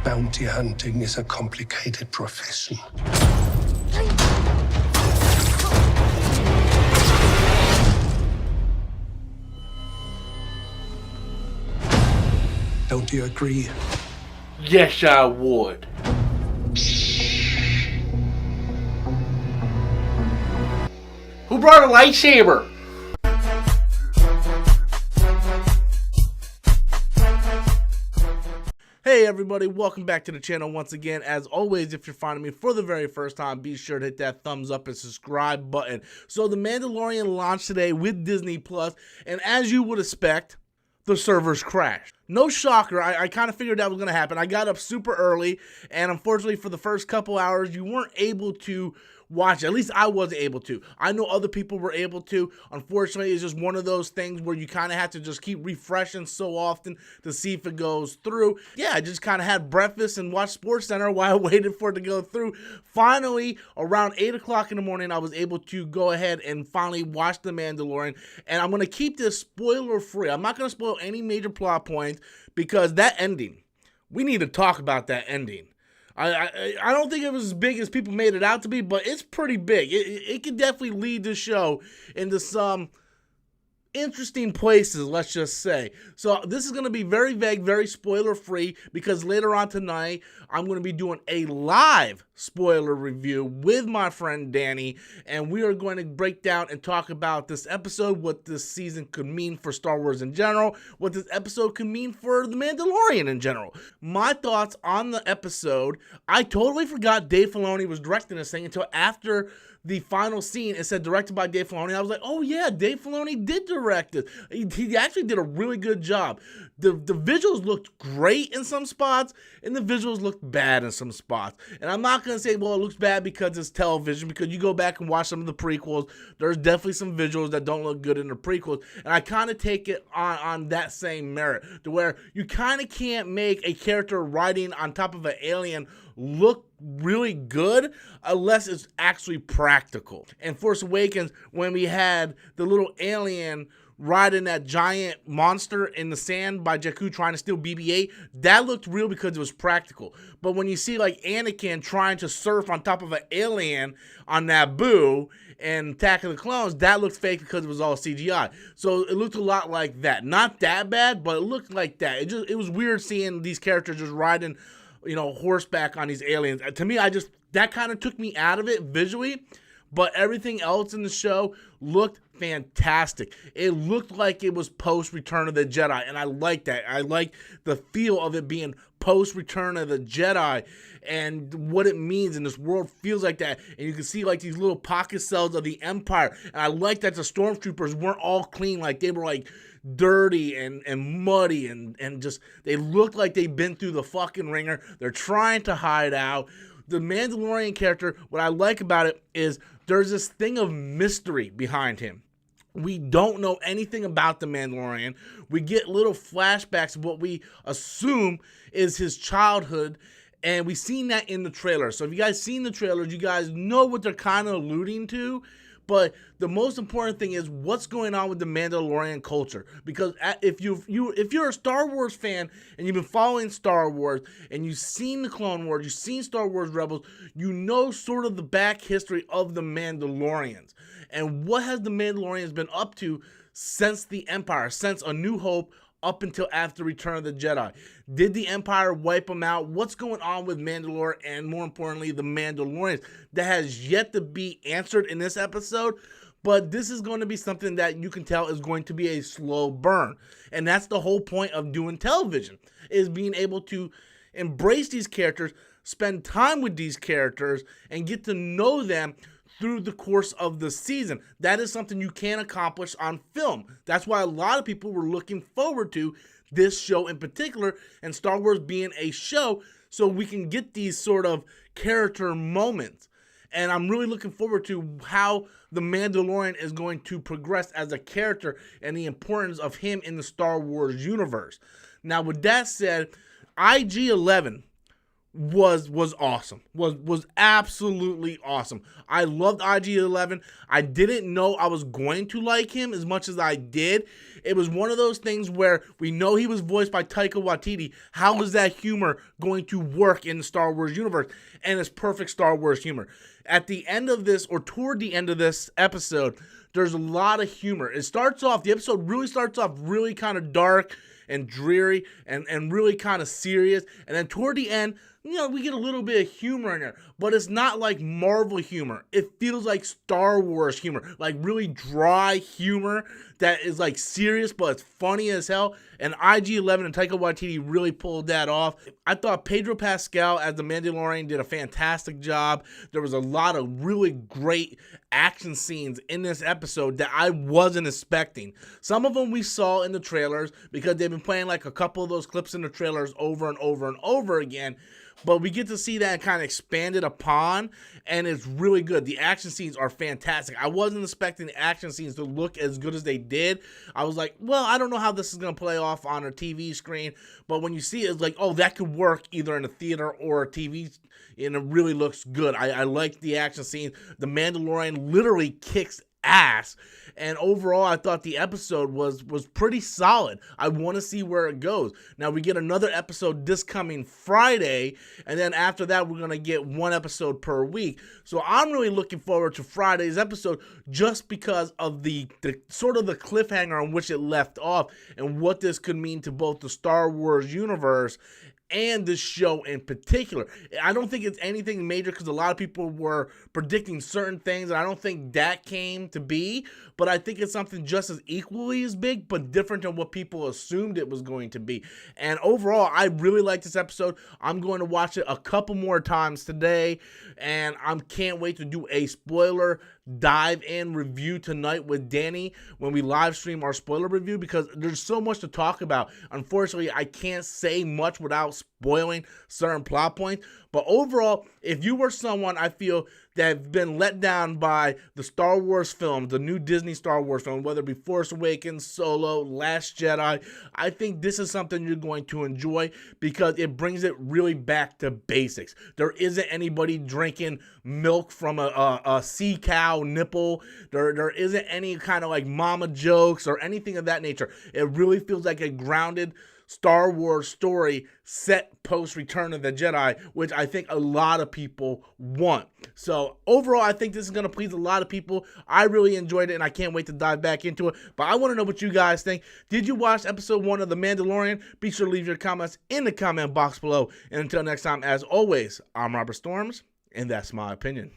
Bounty hunting is a complicated profession. Don't you agree? Yes, I would. Who brought a lightsaber? Hey everybody, welcome back to the channel once again. As always, if you're finding me for the very first time, be sure to hit that thumbs up and subscribe button. So the Mandalorian launched today with Disney Plus, and as you would expect, the servers crashed. No shocker, I kind of figured that was going to happen. I got up super early, and unfortunately for the first couple hours, you weren't able to watch it. At least I wasn't able to. I know other people were able to. Unfortunately, it's just one of those things where you kind of have to just keep refreshing so often to see if it goes through. Yeah, I just kind of had breakfast and watched SportsCenter while I waited for it to go through. Finally, around 8 o'clock in the morning, I was able to go ahead and finally watch The Mandalorian. And I'm going to keep this spoiler free. I'm not going to spoil any major plot points because that ending, we need to talk about that ending. I don't think it was as big as people made it out to be, but it's pretty big. It could definitely lead the show into some interesting places, let's just say. So this is going to be very vague, very spoiler free, because later on tonight I'm going to be doing a live spoiler review with my friend Danny, and we are going to break down and talk about this episode, what this season could mean for Star Wars in general, what this episode could mean for The Mandalorian in general. My thoughts on the episode. I totally forgot Dave Filoni was directing this thing until after the final scene. It said directed by Dave Filoni. I was like, oh yeah, Dave Filoni did direct it. He actually did a really good job. The visuals looked great in some spots, and the visuals looked bad in some spots. And I'm not going to say, well, it looks bad because it's television, because you go back and watch some of the prequels, there's definitely some visuals that don't look good in the prequels. And I kind of take it on that same merit, to where you kind of can't make a character riding on top of an alien look really good unless it's actually practical. And Force Awakens, when we had the little alien riding that giant monster in the sand by Jakku trying to steal BB-8, that looked real because it was practical. But when you see like Anakin trying to surf on top of an alien on Naboo and Attack of the Clones, that looked fake because it was all CGI. So it looked a lot like that. Not that bad, but it looked like that. It was weird seeing these characters just riding, you know, horseback on these aliens. To me, that kind of took me out of it visually, but everything else in the show looked fantastic. It looked like it was post Return of the Jedi, and I like that. I like the feel of it being post Return of the Jedi and what it means, and this world feels like that. And you can see like these little pocket cells of the Empire, and I like that the stormtroopers weren't all clean. Like they were like dirty and muddy and just, they looked like they've been through the fucking ringer. They're trying to hide out. The Mandalorian character, what I like about it is there's this thing of mystery behind him. We don't know anything about the Mandalorian. We get little flashbacks of what we assume is his childhood, and we've seen that in the trailer. So if you guys seen the trailers, you guys know what they're kind of alluding to. But the most important thing is what's going on with the Mandalorian culture. Because if you're a Star Wars fan and you've been following Star Wars and you've seen the Clone Wars, you've seen Star Wars Rebels, you know sort of the back history of the Mandalorians. And what has the Mandalorians been up to since the Empire, since A New Hope, up until after Return of the Jedi? Did the Empire wipe them out? What's going on with Mandalore, and more importantly, the Mandalorians? That has yet to be answered in this episode, but this is going to be something that you can tell is going to be a slow burn. And that's the whole point of doing television, is being able to embrace these characters, spend time with these characters, and get to know them through the course of the season. That is something you can't accomplish on film. That's why a lot of people were looking forward to this show in particular, and Star Wars being a show, so we can get these sort of character moments. And I'm really looking forward to how the Mandalorian is going to progress as a character and the importance of him in the Star Wars universe. Now, with that said, IG-11 was awesome. Was absolutely awesome. I loved IG-11. I didn't know I was going to like him as much as I did. It was one of those things where we know he was voiced by Taika Waititi. How is that humor going to work in the Star Wars universe? And it's perfect Star Wars humor. At the end of this, or toward the end of this episode, there's a lot of humor. The episode really starts off really kind of dark and dreary and really kind of serious. And then toward the end, we get a little bit of humor in there, but it's not like Marvel humor. It feels like Star Wars humor, like really dry humor that is like serious, but it's funny as hell. And IG-11 and Taika Waititi really pulled that off. I thought Pedro Pascal as the Mandalorian did a fantastic job. There was a lot of really great action scenes in this episode that I wasn't expecting. Some of them we saw in the trailers because they've been playing like a couple of those clips in the trailers over and over and over again. But we get to see that kind of expanded upon, and it's really good. The action scenes are fantastic. I wasn't expecting the action scenes to look as good as they did. I was like, well, I don't know how this is going to play off on a TV screen. But when you see it, it's like, oh, that could work either in a theater or a TV, and it really looks good. I like the action scenes. The Mandalorian literally kicks ass, and overall I thought the episode was pretty solid. I want to see where it goes. Now we get another episode this coming Friday, and then after that we're gonna get one episode per week. So I'm really looking forward to Friday's episode just because of the sort of the cliffhanger on which it left off and what this could mean to both the Star Wars universe and this show in particular. I don't think it's anything major because a lot of people were predicting certain things, and I don't think that came to be, but I think it's something just as equally as big, but different than what people assumed it was going to be. And overall, I really like this episode. I'm going to watch it a couple more times today, and I can't wait to do a spoiler dive-in review tonight with Danny when we live stream our spoiler review, because there's so much to talk about. Unfortunately, I can't say much without spoiling certain plot points, but overall, if you were someone I feel that have been let down by the Star Wars films, the new Disney Star Wars film, whether it be Force Awakens, Solo, Last Jedi, I think this is something you're going to enjoy because it brings it really back to basics. There isn't anybody drinking milk from a sea cow nipple. There isn't any kind of like mama jokes or anything of that nature. It really feels like a grounded Star Wars story set post Return of the Jedi, which I think a lot of people want. So overall, I think this is going to please a lot of people. I really enjoyed it, and I can't wait to dive back into it. But I want to know what you guys think. Did you watch episode 1 of The Mandalorian? Be sure to leave your comments in the comment box below. And until next time, as always, I'm Robert Storms, and that's my opinion.